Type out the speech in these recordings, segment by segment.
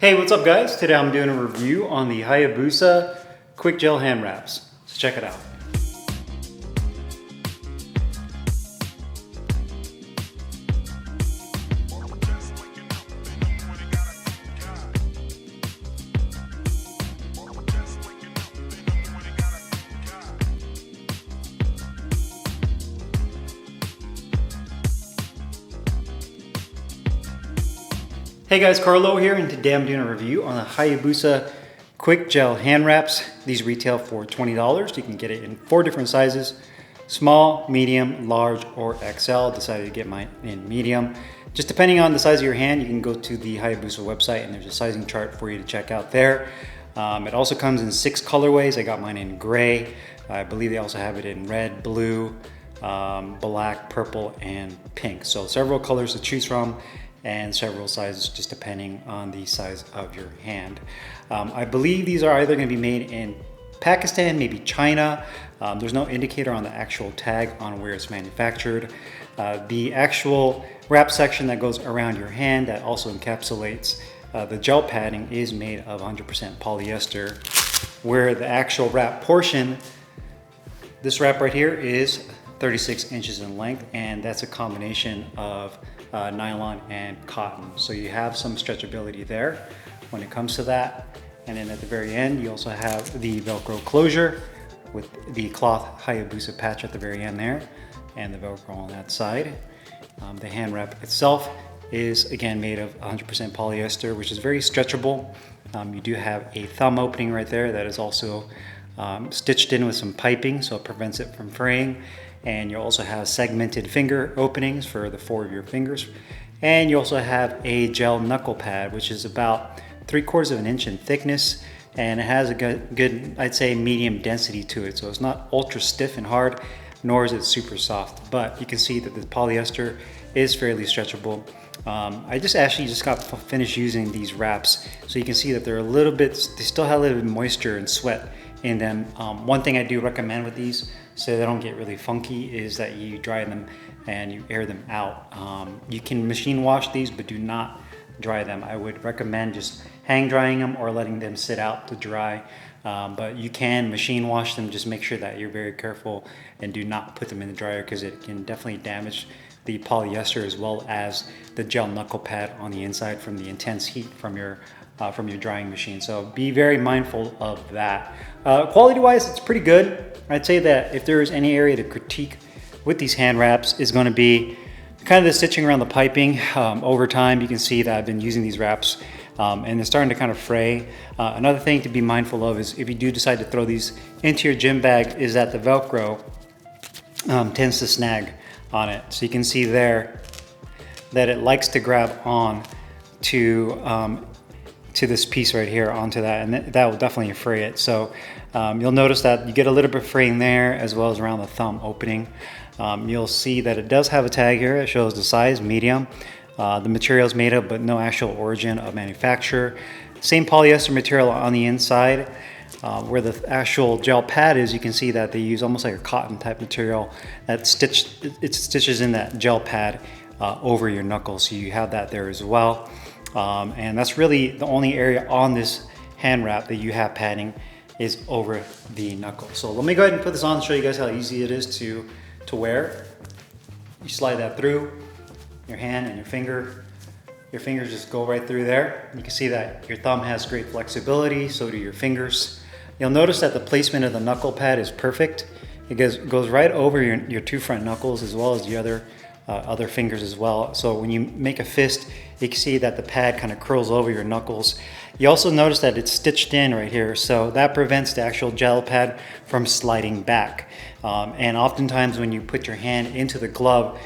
Hey, what's up guys? Today I'm doing a review on the Hayabusa Quick Gel Hand Wraps. So check it out. Hey guys, Carlo here, and today I'm doing a review on the Hayabusa Quick Gel Hand Wraps. These retail for $20. You can get it in 4 different sizes: small, medium, large, or XL. Decided to get mine in medium. Just depending on the size of your hand, you can go to the Hayabusa website and there's a sizing chart for you to check out there. It also comes in 6 colorways. I got mine in gray. I believe they also have it in red, blue, black, purple, and pink. So several colors to choose from, and several sizes just depending on the size of your hand. I believe these are either going to be made in Pakistan, maybe China. There's no indicator on the actual tag on where it's manufactured. The actual wrap section that goes around your hand that also encapsulates the gel padding is made of 100% polyester, where the actual wrap portion, this wrap right here, is 36 inches in length, and that's a combination of nylon and cotton. So you have some stretchability there when it comes to that. And then at the very end, you also have the Velcro closure with the cloth Hayabusa patch at the very end there, and the Velcro on that side. The hand wrap itself is again made of 100% polyester, which is very stretchable. You do have a thumb opening right there that is also stitched in with some piping, so it prevents it from fraying. And you also have segmented finger openings for the 4 of your fingers. And you also have a gel knuckle pad, which is about 3/4 of an inch in thickness, and it has a good, I'd say, medium density to it. So it's not ultra stiff and hard, nor is it super soft, but you can see that the polyester is fairly stretchable. I just got finished using these wraps, so you can see that they're a little bit, they still have a little bit of moisture and sweat in them. One thing I do recommend with these, so they don't get really funky, is that you dry them and you air them out. You can machine wash these, but do not dry them. I would recommend just hang drying them or letting them sit out to dry. But you can machine wash them. Just make sure that you're very careful and do not put them in the dryer, because it can definitely damage the polyester as well as the gel knuckle pad on the inside from the intense heat from your drying machine. So be very mindful of that. Quality wise, it's pretty good. I'd say that if there is any area to critique with these hand wraps, is going to be kind of the stitching around the piping. Over time, you can see that I've been using these wraps and they're starting to kind of fray. Another thing to be mindful of is if you do decide to throw these into your gym bag, is that the Velcro tends to snag on it. So you can see there that it likes to grab on to this piece right here, onto that, and that will definitely fray it. So you'll notice that you get a little bit of fraying there, as well as around the thumb opening. You'll see that it does have a tag here. It shows the size, medium. The material is made of, but no actual origin of manufacturer. Same polyester material on the inside. Where the actual gel pad is, you can see that they use almost like a cotton type material that stitches in that gel pad over your knuckles. So you have that there as well. And that's really the only area on this hand wrap that you have padding, is over the knuckle. So let me go ahead and put this on and show you guys how easy it is to wear. You slide that through your hand and your finger. Your fingers just go right through there. You can see that your thumb has great flexibility, so do your fingers. You'll notice that the placement of the knuckle pad is perfect. It goes right over your 2 front knuckles, as well as the other fingers as well. So when you make a fist, you can see that the pad kind of curls over your knuckles. You also notice that it's stitched in right here, so that prevents the actual gel pad from sliding back. And oftentimes when you put your hand into the glove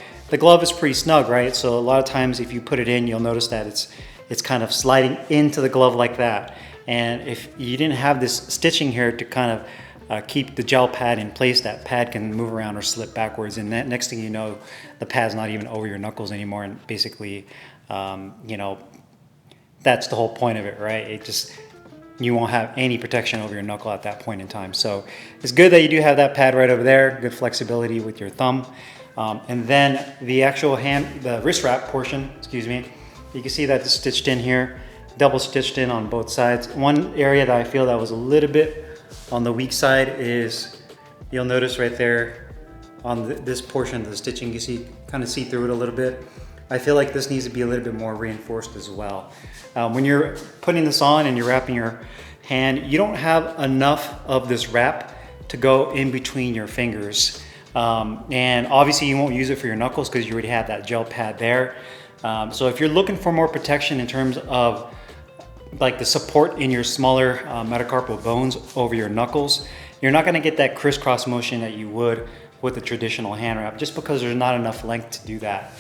is pretty snug, right? So a lot of times if you put it in, you'll notice that it's kind of sliding into the glove like that. And if you didn't have this stitching here to kind of keep the gel pad in place, that pad can move around or slip backwards, and that next thing you know, the pad's not even over your knuckles anymore. And basically, you know, that's the whole point of it, right? You won't have any protection over your knuckle at that point in time. So it's good that you do have that pad right over there, good flexibility with your thumb. And then the actual the wrist wrap portion, excuse me, you can see that it's stitched in here. double stitched in on both sides. One area that I feel that was a little bit on the weak side is, you'll notice right there on this portion of the stitching, you see, kind of see through it a little bit. I feel like this needs to be a little bit more reinforced as well. When you're putting this on and you're wrapping your hand, you don't have enough of this wrap to go in between your fingers. And obviously you won't use it for your knuckles because you already have that gel pad there. So if you're looking for more protection in terms of like the support in your smaller metacarpal bones over your knuckles, you're not gonna get that crisscross motion that you would with a traditional hand wrap, just because there's not enough length to do that.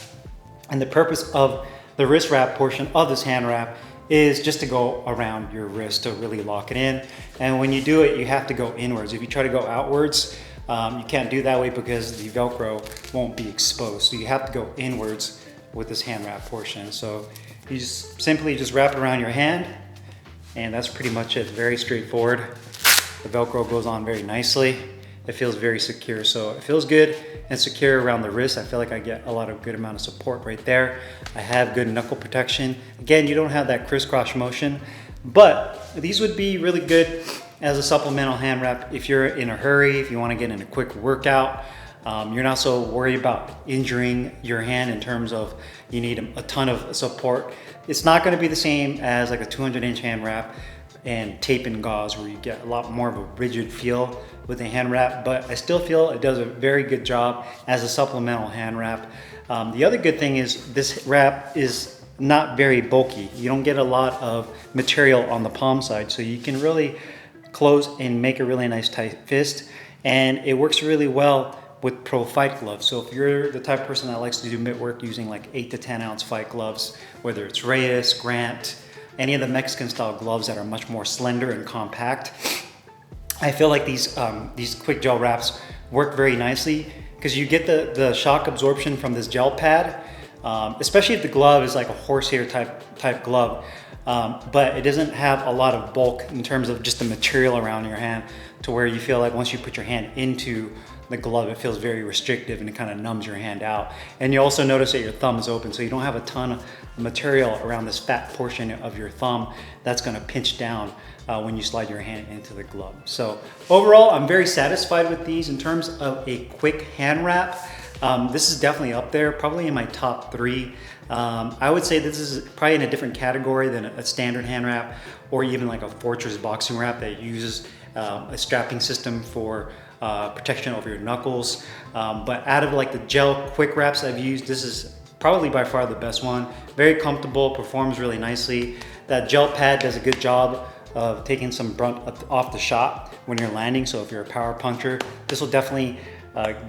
And the purpose of the wrist wrap portion of this hand wrap is just to go around your wrist to really lock it in. And when you do it, you have to go inwards. If you try to go outwards, you can't do that way because the Velcro won't be exposed. So you have to go inwards with this hand wrap portion. So you just simply wrap it around your hand, and that's pretty much it. Very straightforward. The Velcro goes on very nicely. It feels very secure. So it feels good and secure around the wrist. I feel like I get a lot of good amount of support right there. I have good knuckle protection. Again, you don't have that crisscross motion, but these would be really good as a supplemental hand wrap if you're in a hurry, if you want to get in a quick workout. You're not so worried about injuring your hand in terms of you need a ton of support. It's not going to be the same as like a 200-inch hand wrap and tape and gauze, where you get a lot more of a rigid feel with a hand wrap, but I still feel it does a very good job as a supplemental hand wrap. The other good thing is this wrap is not very bulky. You don't get a lot of material on the palm side, so you can really close and make a really nice tight fist, and it works really well with pro fight gloves. So if you're the type of person that likes to do mitt work using like 8 to 10 ounce fight gloves, whether it's Reyes, Grant, any of the Mexican style gloves that are much more slender and compact, I feel like these quick gel wraps work very nicely because you get the shock absorption from this gel pad, especially if the glove is like a horsehair type glove, but it doesn't have a lot of bulk in terms of just the material around your hand, to where you feel like once you put your hand into the glove, it feels very restrictive and it kind of numbs your hand out. And you also notice that your thumb is open, so you don't have a ton of material around this fat portion of your thumb that's going to pinch down when you slide your hand into the glove. So overall, I'm very satisfied with these in terms of a quick hand wrap. This is definitely up there, probably in my top 3. I would say this is probably in a different category than a standard hand wrap, or even like a Fortress boxing wrap that uses a strapping system for protection over your knuckles. But out of like the gel quick wraps I've used, this is probably by far the best one. Very comfortable, performs really nicely. That gel pad does a good job of taking some brunt off the shot when you're landing. So if you're a power puncher, this will definitely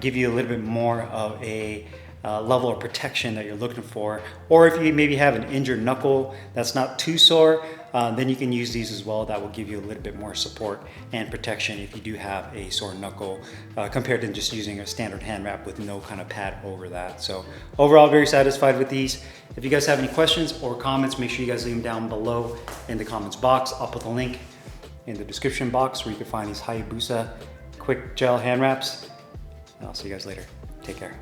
give you a little bit more of a level of protection that you're looking for. Or if you maybe have an injured knuckle that's not too sore, then you can use these as well. That will give you a little bit more support and protection if you do have a sore knuckle, compared to just using a standard hand wrap with no kind of pad over that. So overall, very satisfied with these. If you guys have any questions or comments, make sure you guys leave them down below in the comments box. I'll put the link in the description box where you can find these Hayabusa quick gel hand wraps. And I'll see you guys later. Take care.